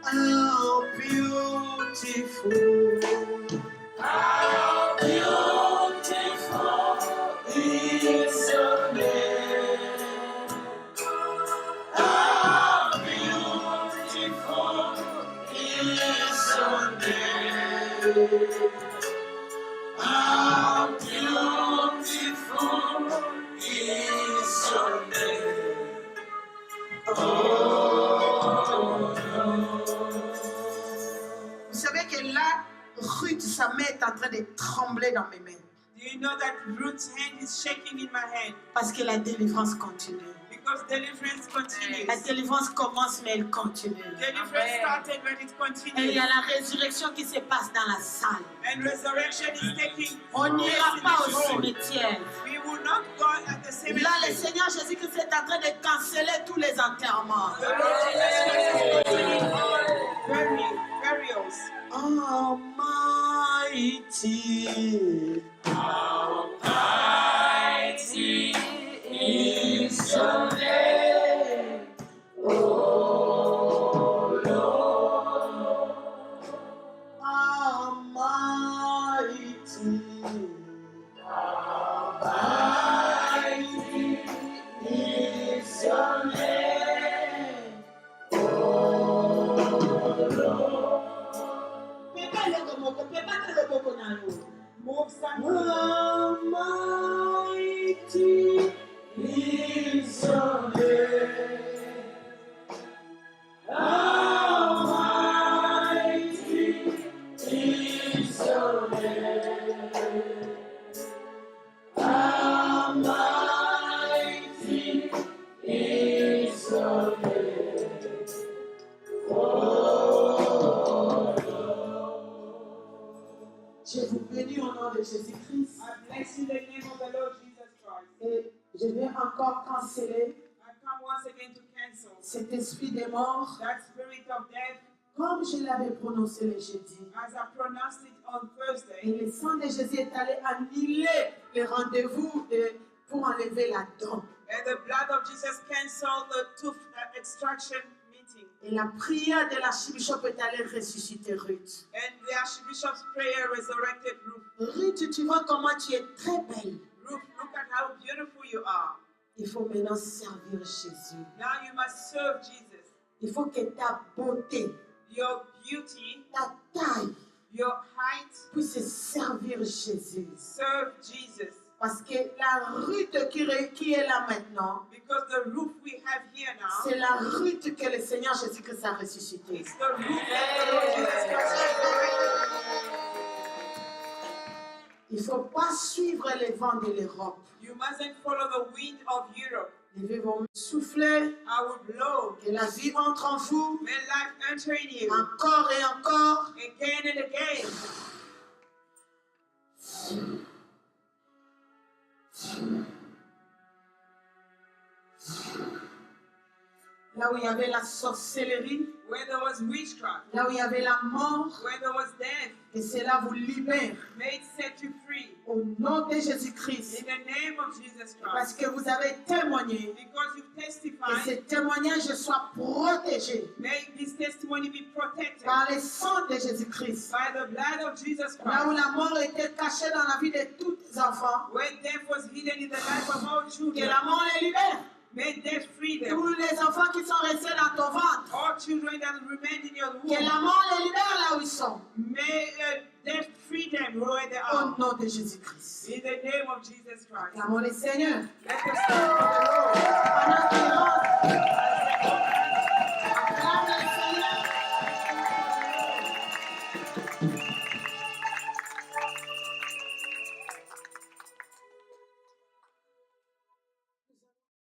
How beautiful is your name. How beautiful is your name. Vous savez que là, Ruth, sa main est en train de trembler dans mes mains. Do you know that Ruth's hand is shaking in my hand? Parce que la délivrance continue. Because deliverance continues. La délivrance commence, mais elle continue. Deliverance started, but it Et il y continues. a la résurrection qui se passe dans la salle. And resurrection is taking On place n'ira in pas au this room. cimetière. We will not go at the cemetery. Là, le Seigneur Jésus-Christ est en train de canceller tous les enterrements. The Lord Jesus Christ is continuing all burials. Almighty. Almighty is your name. Oh Lord. Almighty. Almighty is your name. Oh Lord. Move some. Almighty is your name. Almighty is your name. Almighty is your name. Je vous bénis au nom de Jésus-Christ. I bless you in the name of the Lord Jesus Christ. Et je vais encore canceller I come once again to cancel cet esprit des morts, that spirit of death comme je l'avais prononcé le jeudi. as I pronounced it on Et Thursday. le sang de Jésus est allé annuler le rendez-vous pour enlever la dent. And the blood of Jesus canceled the tooth extraction meeting. Et la prière de l'archibishop est allée ressusciter Ruth. And the Archbishop's prayer resurrected Ruth. Ruth, tu vois comment tu es très belle. Ruth, look at how beautiful you are. Il faut maintenant servir Jésus. Now you must serve Jesus. Il faut que ta beauté, Your beauty, ta taille your height, puisse servir Jésus. serve Jesus. Parce que la Ruth qui est là maintenant, Because the Ruth we have here now c'est la Ruth que le Seigneur Jésus-Christ a ressuscitée. is the Ruth that the Lord Jesus Christ has resurrected. Il ne faut pas suivre les vents de l'Europe. You mustn't follow the wind of Europe. Les vents vont souffler, I will blow. que la vie entre en vous, May life enter in you encore et encore. again and again. Là où il y avait la sorcellerie, Where there was witchcraft, là où il y avait la mort, where there was death, que cela vous libère may it set you free. au nom de Jésus-Christ. In the name of Jesus Parce Christ. que vous avez témoigné, Because you que testified, ce témoignage soit protégé may this testimony be protected par le sang de Jésus-Christ. by the blood of Jesus Là où Christ. la mort était cachée dans la vie de tous les enfants, Where death was hidden in the life of all que children, la mort les libère. may death free them. Tous les enfants qui sont restés dans ton ventre, All children that remain in your que la womb, mort les libère là où ils sont. may death free them where they Au are. nom de Jésus-Christ. In the name of Jesus Christ. Clamons le Seigneur. Let us thank the Lord. Pendant qu'il rentre,